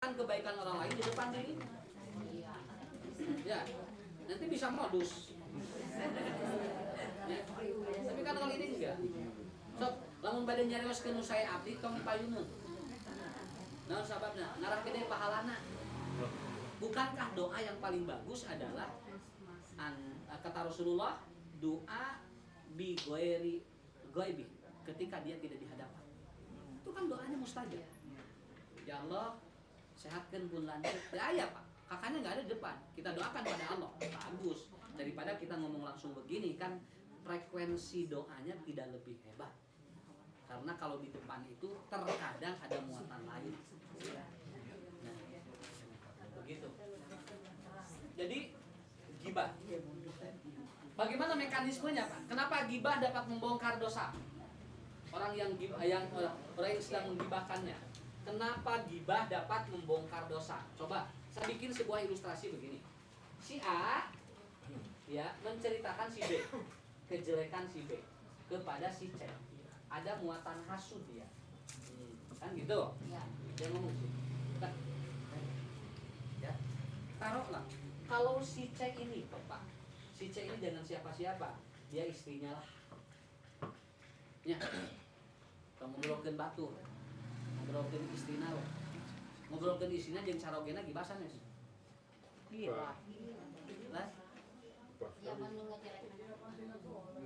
kebaikan orang lain di depan diri. Ya, nanti bisa modus. Ya. Tapi kan kalau ini enggak. So, lamun bade nyarios ke nu sae abdi tong payuneun. Naon sababna? Ngarah gede pahalana. Bukankah doa yang paling bagus adalah kata Rasulullah, doa bi ghairi ghaibi, ketika dia tidak di hadapan. Itu kan doanya mustajab. Ya Allah, sehatkan pun lanjut. Ya Pak, kakaknya nggak ada di depan. Kita doakan pada Allah, bagus. Daripada kita ngomong langsung begini kan, frekuensi doanya tidak lebih hebat. Karena kalau di depan itu terkadang ada muatan lain. Nah, begitu. Jadi gibah. Bagaimana mekanismenya Pak? Kenapa gibah dapat membongkar dosa? Orang yang sedang menggibahkannya. Kenapa gibah dapat membongkar dosa? Coba, saya bikin sebuah ilustrasi begini. Si A ya menceritakan si B, kejelekan si B kepada si C. Ada muatan hasud dia. Kan gitu? Ya. Dia ngomong sih. Ya. Taruhlah kalau si C ini, Pak. Si C ini jangan siapa-siapa. Dia istrinya lah. Ya. Kamu ngobrolkeun batur. Ngobrolkeun istrina we. Ngobrolkeun istrina jeung carogena gibasan ya. Iya. Lah.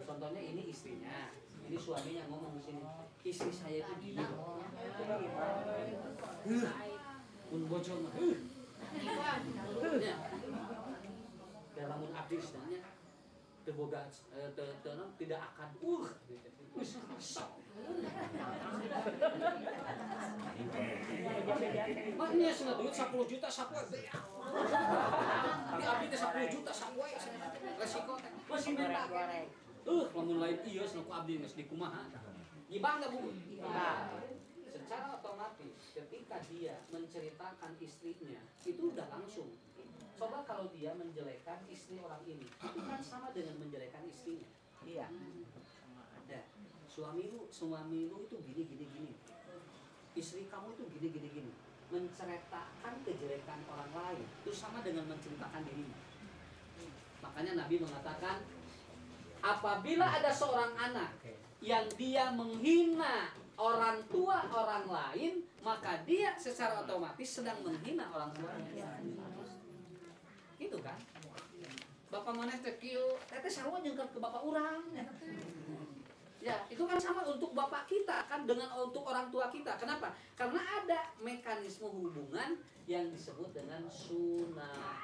Contohnya ini istrinya, ini suaminya ngomong di sini. Istri saya itu gini. Pun bocor mah. Ya. Dalam abdi istilahnya teboga tidak akan maknya senang duit 10 juta sapoe di abdi teh 10 juta sapoe resiko teh masih minta lamun lain iya senang ku abdi geus dikumaha gibah enggak Bu? Secara otomatis ketika dia menceritakan istrinya itu udah langsung. Coba kalau dia menjelekkan istri orang ini, itu kan sama dengan menjelekkan istrinya. Iya. Ya, suamimu itu gini. Istri kamu itu gini. Menceritakan kejelekan orang lain itu sama dengan menceritakan dirinya. Makanya Nabi mengatakan, apabila ada seorang anak yang dia menghina orang tua orang lain, maka dia secara otomatis sedang menghina orang tuanya. Gitu kan? Bapak maneh teh kieu, teh sarua jeung ke bapak urang. Ya, itu kan sama untuk bapak kita kan dengan untuk orang tua kita. Kenapa? Karena ada mekanisme hubungan yang disebut dengan sunatullah.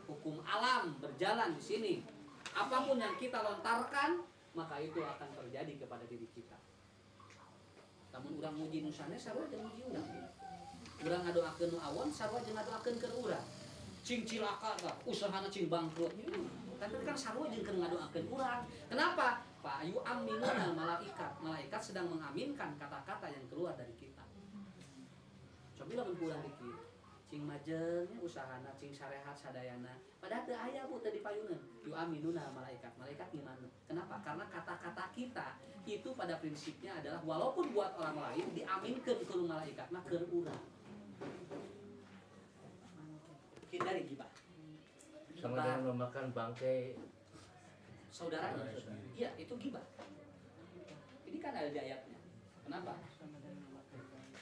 Hukum alam berjalan di sini. Apapun yang kita lontarkan, maka itu akan terjadi kepada diri kita. Namun urang muji nusane sarua jeung muji urang. Urang ngadoakeun nu awon sarua jeung ngadoakeun keur urang. Cing cilaka tah, usahana cing bangkrut. Tapi kan sarua jeung keur ngadoakeun urang. Kenapa? Fa ayu aminuna malaikat. Malaikat sedang mengaminkan kata-kata yang keluar dari kita. Coba lamun urang dikir. Cing majeng usahana cing sarehat sadayana. Padahal teu aya Bu tadi payuneun. Yu aminuna malaikat. Malaikat gimana? Kenapa? Karena kata-kata kita itu pada prinsipnya adalah walaupun buat orang lain diaminkeun ku malaikat mah keur urang. Hindari gibah. Sama dengan memakan bangkai saudaranya. Iya, itu gibah. Ini kan ada di ayatnya. Kenapa?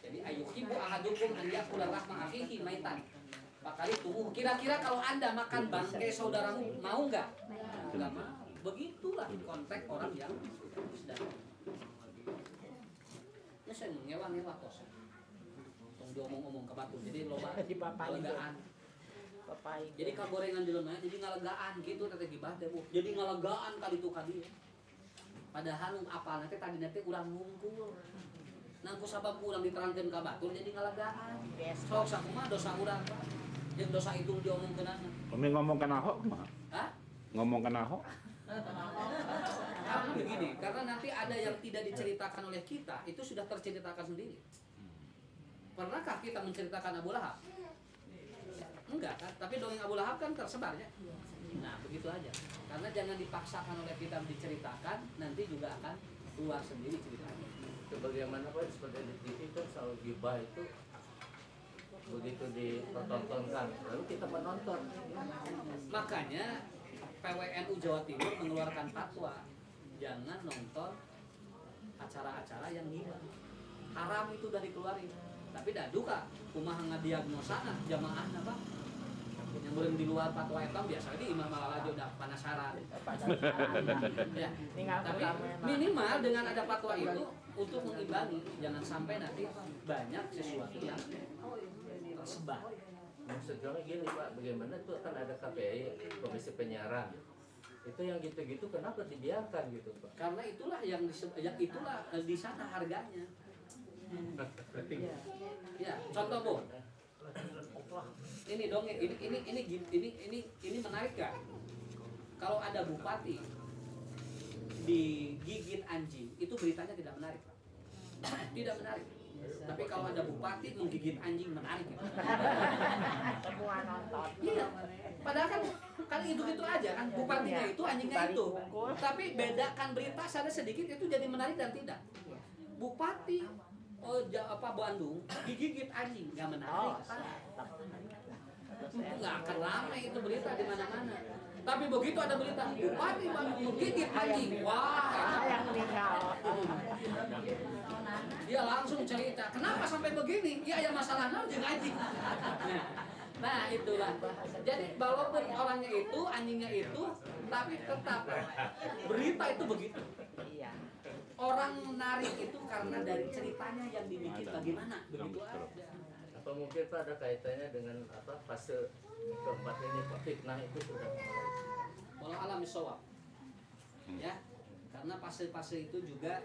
Jadi ayyuhibbu ahadukum an yakula rahma akhihi maitan. Pakali tubuh. Kira-kira kalau Anda makan bangkai saudaramu, mau enggak? Enggak mau. Begitulah konteks orang yang sedang. Ini saya ngewa-ngewa tos. Tong diomong-omong ke batu. Jadi loba ngalegaan. Jadi kagorengan di lemah jadi ngalegaan gitu teh gibah teh Bu. Jadi ngalegaan kali itu kali. Padahal apalna teh tadi nanti urang ngungkul. Nangku sabab urang diterangkeun ka batur jadi ngalegaan. Sok sakumaha dosa urang Pak. Jeung dosa itu diomongkeunana. Kami ngomong kana Ahok mah. Hah? Ngomong kana Ahok. Karena begini, karena nanti ada yang tidak diceritakan oleh kita, itu sudah terceritakan sendiri. Pernahkah kita menceritakan Abu Lahab? Enggak kan, tapi dongeng Abu Lahab kan tersebar ya. Nah, begitu aja. Karena jangan dipaksakan oleh kita diceritakan, nanti juga akan keluar sendiri ceritanya. Sebagaimana Pak seperti di TV kan selalu gibah itu begitu dipertontonkan, lalu kita menonton. Makanya PWNU Jawa Timur mengeluarkan fatwa jangan nonton acara-acara yang gibah. Haram itu udah dikeluarin. Tapi dah duka kumaha ngadiagnosana jamaahna Pak. Yang belum di luar fatwa eta biasa di imam malah udah penasaran. Ya. Tapi minimal dengan ada fatwa itu untuk mengimbangi, jangan sampai nanti banyak sesuatu yang tersebar. Maksudnya gini Pak, bagaimana tuh kan ada KPI, Komisi Penyiaran. Itu yang gitu-gitu kenapa dibiarkan gitu Pak? Karena itulah yang di sana harganya. Ya, contoh Bu. Ini dong, ini menarik kan? Kalau ada bupati digigit anjing, itu beritanya tidak menarik, Pak. Tidak menarik. Tapi kalau ada bupati menggigit anjing menarik gitu. Semua nonton. Iya. Padahal kan itu aja kan bupatinya itu anjingnya itu. Tapi bedakan berita sana sedikit itu jadi menarik dan tidak. Bupati Bandung digigit anjing nggak menarik. Nggak akan ramai itu berita di mana-mana. Tapi begitu ada berita bupati Bandung menggigit anjing, wah Yang meninggal. dia langsung cerita kenapa sampai begini. Ya masalah jeung anjing. Nah itulah. Jadi walaupun orangnya itu anjingnya itu, tapi tetap berita itu begitu. Iya. Orang menarik itu karena dari ceritanya yang dibikin bagaimana begitu aja. Apa mungkin Pak ada kaitannya dengan fase keempat ini Pak, fitnah itu sudah mulai. Walau alam bisawab. Ya, karena fase-fase itu juga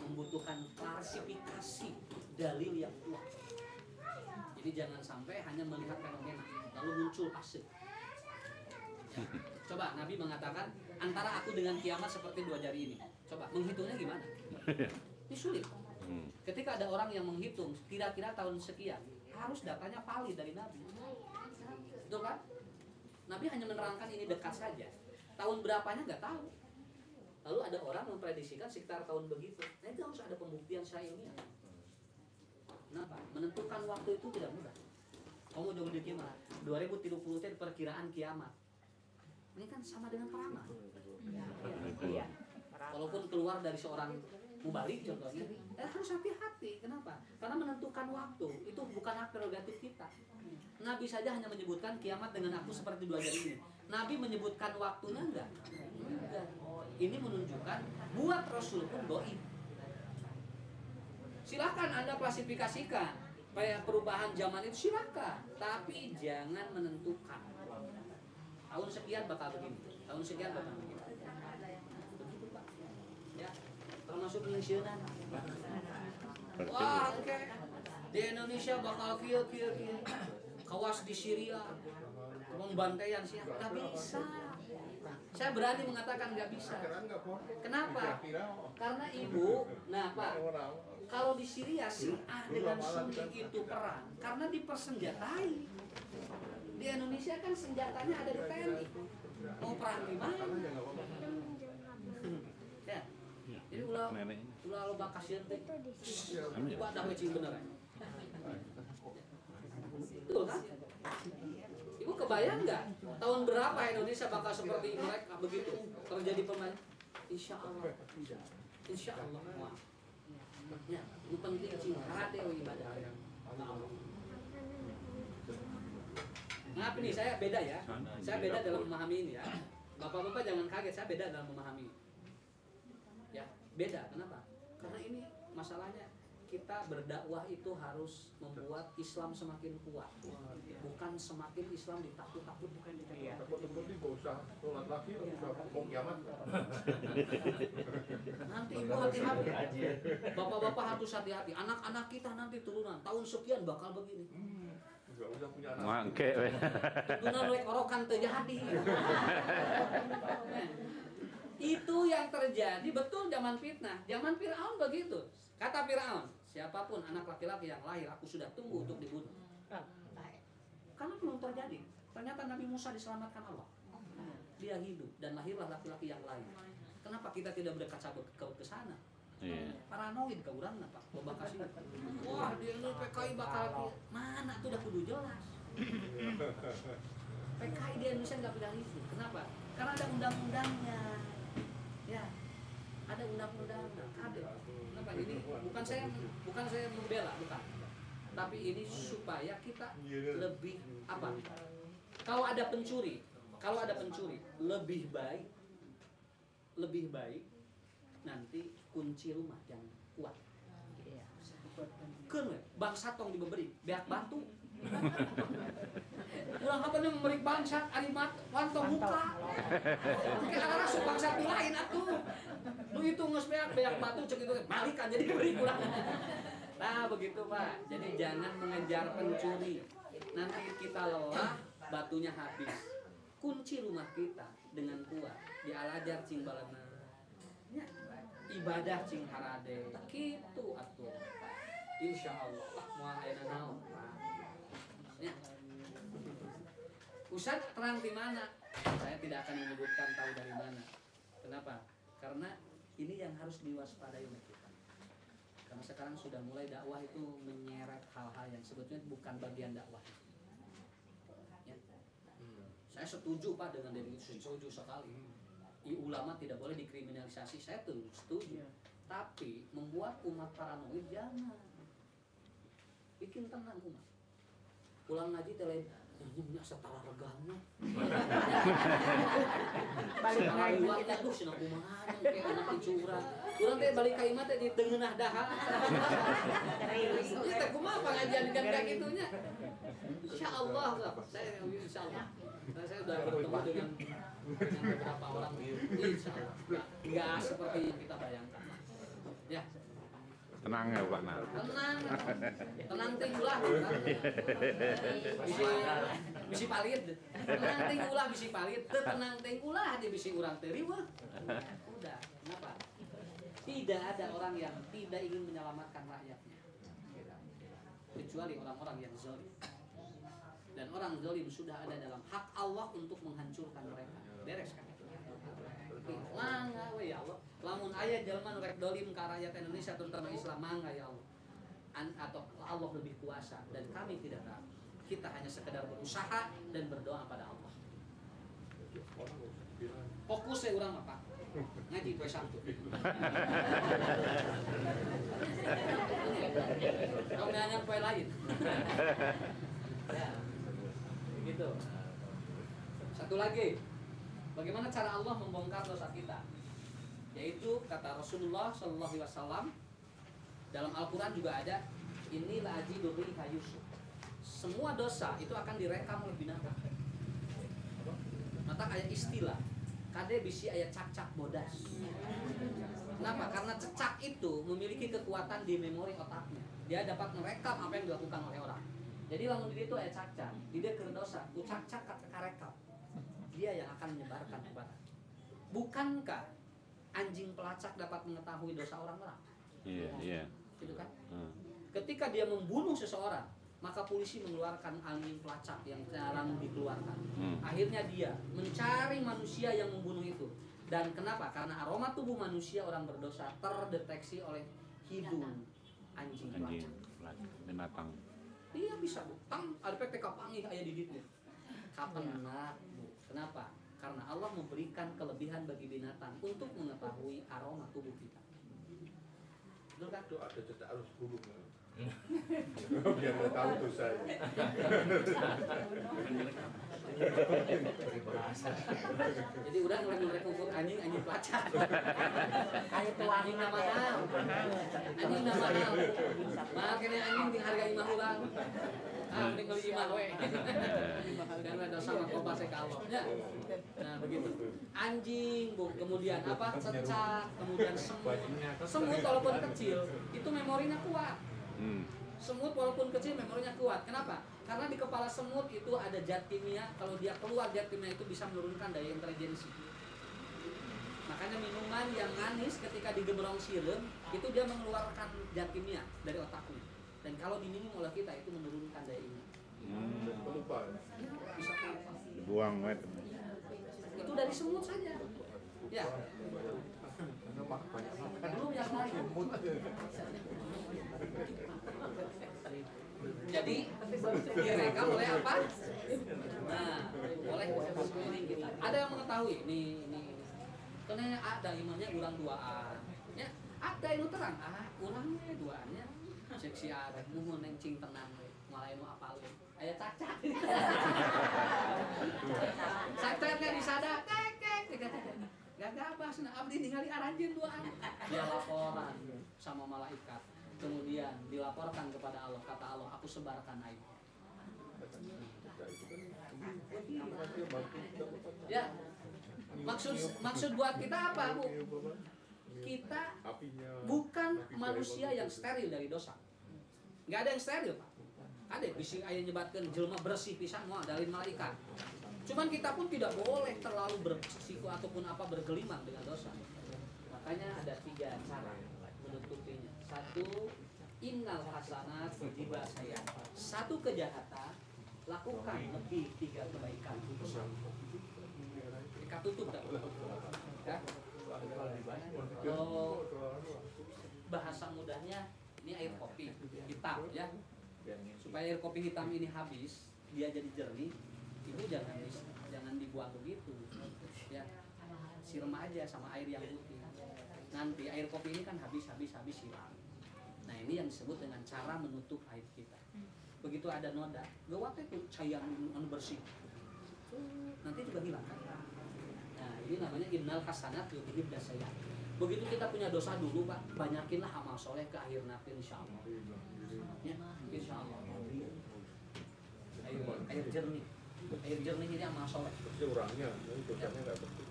membutuhkan klasifikasi dalil yang kuat. Jadi jangan sampai hanya melihat fenomena lalu muncul fase. Ya. Coba Nabi mengatakan antara aku dengan kiamat seperti dua jari ini. Coba menghitungnya gimana? Ini sulit. Ketika ada orang yang menghitung kira-kira tahun sekian, harus datanya valid dari Nabi. Betul kan? Nabi hanya menerangkan ini dekat saja. Tahun berapanya nggak tahu. Lalu ada orang memprediksikan sekitar tahun begitu. Nah itu harus ada pembuktian ilmiah. Kenapa? Menentukan waktu itu tidak mudah. Kamu udah di kiamat. 2030 itu perkiraan kiamat. Ini kan sama dengan peramal. Iya. Walaupun keluar dari seorang mubalik contohnya, harus hati-hati. Kenapa? Karena menentukan waktu itu bukan hak prerogatif kita. Nabi saja hanya menyebutkan kiamat dengan aku seperti dua jari ini. Nabi menyebutkan waktunya enggak? Enggak. Ini menunjukkan buat Rasul pun doib. Silakan Anda klasifikasikan kayak perubahan zaman itu silakan, tapi jangan menentukan. Tahun sekian bakal begini, tahun sekian bakal begini. Begitu Pak. Ya, termasuk pensiunan. Wah, oke. Di Indonesia bakal kieu. Kawas di Syria, pembantaian sih, nggak bisa. Saya berani mengatakan nggak bisa. Kenapa? Karena ibu, nah Pak, kalau di Syria Syiah dengan Sunni itu perang, karena dipersenjatai. Di Indonesia kan senjatanya ada di TNI. Mau perang di mana? Ya. Jadi ulah lo bakasieun teh. Ibadah we cing bener. Betul kan? Ibu kebayang nggak tahun berapa Indonesia bakal seperti mereka begitu terjadi pemain? Insya Allah. Wah. Ya, itu penting sih hati ibadah. Maaf ini saya beda ya. Saya beda dalam memahami ini ya. Bapak-bapak jangan kaget, saya beda dalam memahami. Ya, beda. Kenapa? Karena ini masalahnya kita berdakwah itu harus membuat Islam semakin kuat, bukan semakin Islam ditakut-takutkan. Takut-takut nih gak usah sholat lagi, gak usah hukum kiamat. Nanti ibu hati-hati, bapak-bapak harus hati-hati. Anak-anak kita nanti turunan tahun sekian bakal begini. Gak usah punya anak. Mangke we. Tentunya luek orokan terjadi. Itu yang terjadi betul zaman fitnah, zaman Fir'aun begitu. Kata Fir'aun, siapapun anak laki-laki yang lahir, aku sudah tunggu untuk dibunuh. Karena belum terjadi. Ternyata Nabi Musa diselamatkan Allah. Dia hidup dan lahirlah laki-laki yang lain. Kenapa kita tidak berkaca ke sana? Iya. Paranoid ka urang Pak loba kasih. Wah, dia ini PKI bakal mana tuh udah kudu jelas. PKI di Indonesia nggak pegang itu. Kenapa? Karena ada undang-undangnya. Ya, ada undang-undangnya. Ada. Kenapa? Ini bukan saya membela, bukan. Tapi ini supaya kita lebih apa? Kalau ada pencuri, lebih baik nanti kunci rumah yang kuat. Iya. Keun we, bangsa tong diberi beak batu. Urang apa nih memberi bangsa arimat wantong muka. Oke, arah sok bangsa tu lain atuh. Nu itu geus beak batu cek itu balik aja diberi kurang. Nah, begitu Pak. Jadi jangan mengejar pencuri. Nanti kita lelah, batunya habis. Kunci rumah kita dengan kuat. Di Al-Ajar cing balana. Ya, ibadah cing harade. Kitu atuh. Insyaallah moal aya naon. Ya. Ustaz terang di mana? Saya tidak akan menyebutkan tahu dari mana. Kenapa? Karena ini yang harus diwaspadai oleh kita. Karena sekarang sudah mulai dakwah itu menyeret hal-hal yang sebetulnya bukan bagian dakwah. Ya. Saya setuju Pak dengan diri setuju sekali. Ulama tidak boleh dikriminalisasi, saya tuh setuju. Tapi membuat umat paranoid jangan. Bikin tenang umat. Pulang ngaji tele nyanyinya setara regangnya. Balik lagi Uangnya tuh cenah kumaha kayak anak pencurang. Urang teh balik ka imah teh di teungeunah dahar. Geus teh kumaha pengajian kan kayak gitunya. Insyaallah saya insyaallah. Saya sudah bertemu dengan beberapa orang insyaallah. Enggak seperti yang kita bayangkan. Ya. Tenang ya Pak Nah. Tenang ting ulah bisi palit. Tenang ting ulah bisi palit, teu tenang ting ulah dia bisi urang teh riweuh. Udah, kenapa? Tidak ada orang yang tidak ingin menyelamatkan rakyatnya. Kecuali orang-orang yang zalim. Dan orang zalim sudah ada dalam hak Allah untuk menghancurkan mereka. Beres kan? Mangga we ya Allah. Lamun aya jelema nu rek dolim ka rakyat Indonesia terutama Islam mangga ya Allah. Atau Allah lebih kuasa dan kami tidak tahu. Kita hanya sekedar berusaha dan berdoa pada Allah. Fokus saya urang apa? Ngaji poe Sabtu. Kamu nanya poe lain. Ya. Begitu. Satu lagi. Bagaimana cara Allah membongkar dosa kita? Yaitu kata Rasulullah Shallallahu Alaihi Wasallam dalam Al-Quran juga ada inilah aji duri Yusuf. Semua dosa itu akan direkam oleh binatang. Mata ayat istilah kade bisi ayat cak-cak bodas. Kenapa? Karena cecak itu memiliki kekuatan di memori otaknya. Dia dapat merekam apa yang dilakukan oleh orang. Jadi lamun dia itu ayat cak-cak, dia keur dosa, cak-cak karekam. Dia yang akan menyebarkan kepada. Bukankah anjing pelacak dapat mengetahui dosa orang-orang? Iya. Gitu kan? Ketika dia membunuh seseorang, maka polisi mengeluarkan anjing pelacak yang jarang dikeluarkan. Akhirnya dia mencari manusia yang membunuh itu. Dan kenapa? Karena aroma tubuh manusia orang berdosa terdeteksi oleh hidung anjing pelacak. Binatang. Iya bisa Bu. Ada PTK panggih aya di ditu. Kapan nak Bu? Kenapa? Karena Allah memberikan kelebihan bagi binatang untuk mengetahui aroma tubuh kita. Betul kan? Itu ada jeda arus bulu. Biar nggak tahu dosa. Jadi udah mulai ukur anjing pelacak. Ayo tuang Anjing nama mahal. Anjing nama mahal. Makanya anjing di harga imah urang. Mending beli imah we. Dan ada sama kopas kalau. Ya. Nah, begitu. Anjing, Bu. Kemudian apa? Cecak, kemudian semut. Semut walaupun kecil, itu memorinya kuat. Semut walaupun kecil memorinya kuat. Kenapa? Karena di kepala semut itu ada zat kimia. Kalau dia keluar zat kimia itu bisa menurunkan daya intelijensi. Makanya minuman yang manis ketika digembrong sireum itu dia mengeluarkan zat kimia dari otaknya. Dan kalau diminum oleh kita itu menurunkan daya ingat. Lupa. Bisa lupa. Dibuang wet. Itu dari semut saja. Ya. banyak makan. Belum yang lain. Imut aja. Jadi direkam oleh apa? Nah, oleh sekeliling kita. Ada yang mengetahui ini. Karena ada imannya urang duaan. Ya, ada yang terang. Urangnya duaannya. Seksi ada muhun yang cing tenang mulai nu apalin. Aya cacat. Cacatnya disada kek. Gak bahasna abdi ningali aranjeun duaan. Dia laporan sama malaikat. Kemudian dilaporkan kepada Allah, kata Allah, aku sebarkan aib. Ya, maksud buat kita apa, Bu? Kita bukan manusia yang steril dari dosa. Nggak ada yang steril, Pak. Ada bisi aya nyebatkeun jelema bersih pisan moal dari malaikat. Cuman kita pun tidak boleh terlalu bersiko ataupun apa bergelimang dengan dosa. Makanya ada 3 cara menutupinya. 1, innal hasanat wajibah saya. 1 kejahatan, lakukan lebih 3 kebaikan. Kita tutup dah. Ya. Kalau bahasa mudahnya ini air kopi hitam ya. Supaya air kopi hitam ini habis, dia jadi jernih. Ibu jangan dibuang begitu. Ya. Siram aja sama air yang putih. Nanti air kopi ini kan habis siram. Nah, ini yang disebut dengan cara menutup aib kita. Begitu ada noda, gawat itu cairan bersih. Nanti juga hilang kan? Nah, ini namanya innal hasanat yudhib dasayat. Begitu kita punya dosa dulu, Pak, banyakinlah amal soleh ke akhir nanti insyaallah. Ya, insyaallah. Air jernih. Air jernih ini amal soleh. Terus orangnya, dosanya nggak bersih.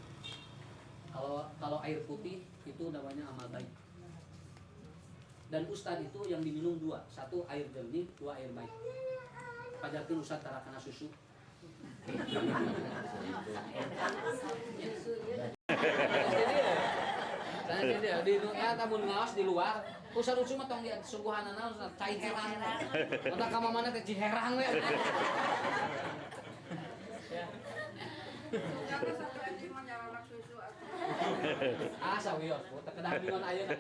Kalau air putih itu namanya amal baik. Dan ustadz itu yang diminum 2, 1 air jernih, 2 air baik. Pajarkeun ustadz tara kana susu. Nah, jadi di ya tamun ngaos di luar, ustadz mah tong di sungguhanana ustadz cai herang. Mata ka mamana teh ciherang we. Sawios, terkedah bingon ayeuna.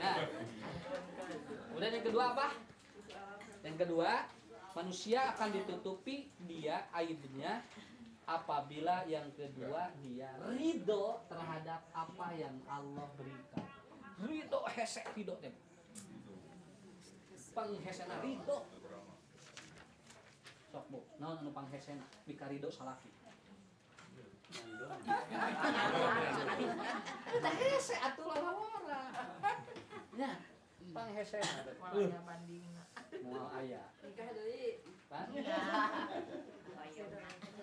Nah, kemudian yang kedua apa? Yang kedua, manusia akan ditutupi dia aibnya apabila yang kedua dia ridho terhadap apa yang Allah berikan. Ridho hese ridho teh. Panghesena ridho. Sok Bu, naon anu panghesena bikarido salaki. Tah hese atuh lawara. Nya, panghesena. Malahnya bandingna. Moal aya. Nikah deui.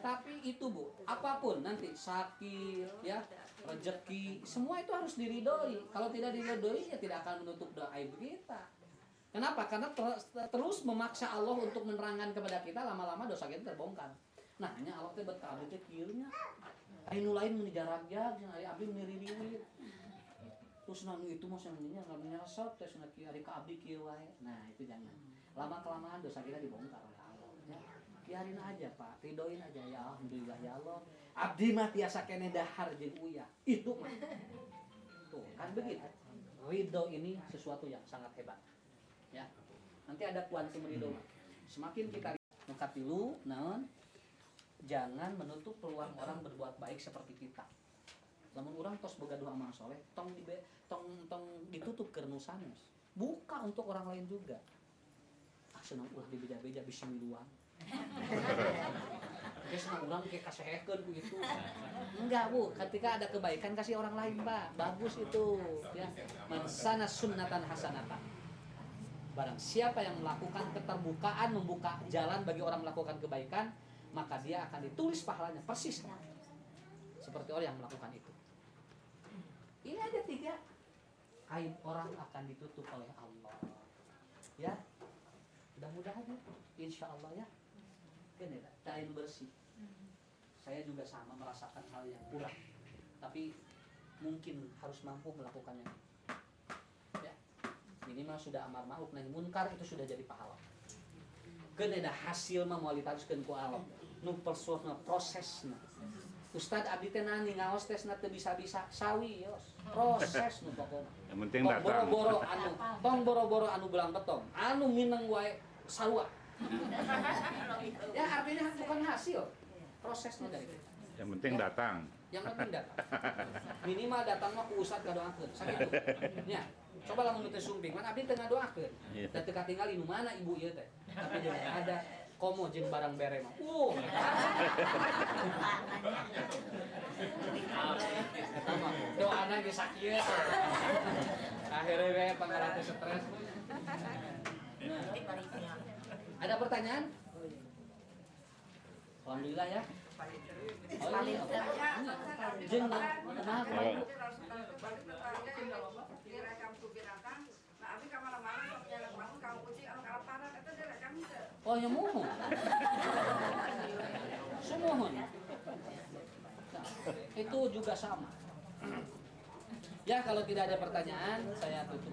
Tapi itu Bu, apapun nanti sakit ya, rezeki, semua itu harus diridhoi. Kalau tidak diridhoi ya tidak akan menutup doa aib kita. Kenapa? Karena terus memaksa Allah untuk menerangkan kepada kita, lama-lama dosa kita terbongkar. Nah, hanya Allah teh berkah abdi teh kieu nya. Anu lain mun dijarag-jarag, ari abdi miririwit. Terus nanu itu mah sananya enggak menyesat teh cenah kieu ari ka abdi kieu wae. Nah, itu jangan. Lama-kelamaan dosa kita dibongkar oleh Allah. Ya. Biarin aja Pak, ridoin aja ya alhamdulillah ya Allah. Abdi mah tiasa keneh dahar jeung uyah. Itu mah. Tuh, kan begitu. Ridho ini sesuatu yang sangat hebat. Ya. Nanti ada kuantum ridho. Semakin kita mengkatilu, naon? Jangan menutup peluang orang berbuat baik seperti kita. Lamun urang tos boga doa amal soleh, tong ditutup keur nu sanes. Buka untuk orang lain juga. Senang ulah dibeja-beja bisi miluan. Geus urang ke kasehekeun ku itu. Enggak, Bu. Ketika ada kebaikan kasih orang lain, Pak. Bagus itu, ya. Man sana sunnatan hasanatan. Barang siapa yang melakukan keterbukaan, membuka jalan bagi orang melakukan kebaikan, maka dia akan ditulis pahalanya persis seperti orang yang melakukan itu. Ini ada 3. Aib orang akan ditutup oleh Allah. Ya. Mudah-mudahan insya Allah ya. Kan ya, air bersih. Saya juga sama merasakan hal yang kurang. Tapi mungkin harus mampu melakukannya. Ya. Minimal sudah amar ma'ruf nahi munkar itu sudah jadi pahala. Kan ada hasil mah moal ditaruskeun ku Allah. Nu prosesna. Ustad abdi teh nani ngaos tesna teu bisa-bisa sawi yos. Proses nu pokona. Yang penting Tong datang. boro-boro anu belang betong, anu mineng wae sarua. Ya artinya bukan hasil, prosesnya dari kita. Yang penting datang. Yang penting datang. Minimal datang mah ku ustad ngadoakeun, sakitu. Nya, coba lamun teu sumping, man abdi teu ngadoakeun. Iya. Da teu katingali nu mana ibu ieu teh. Tapi dia ada komo jeung barang bere mah. Eta mah doana ge sakieu. Akhirnya we pangarate stres. Nah. Ada pertanyaan? Alhamdulillah ya. Oh, ini apa? Jeung kenapa? Oh. Oh, ya mohon. Sumohon. Nah, itu juga sama. Ya, kalau tidak ada pertanyaan, saya tutup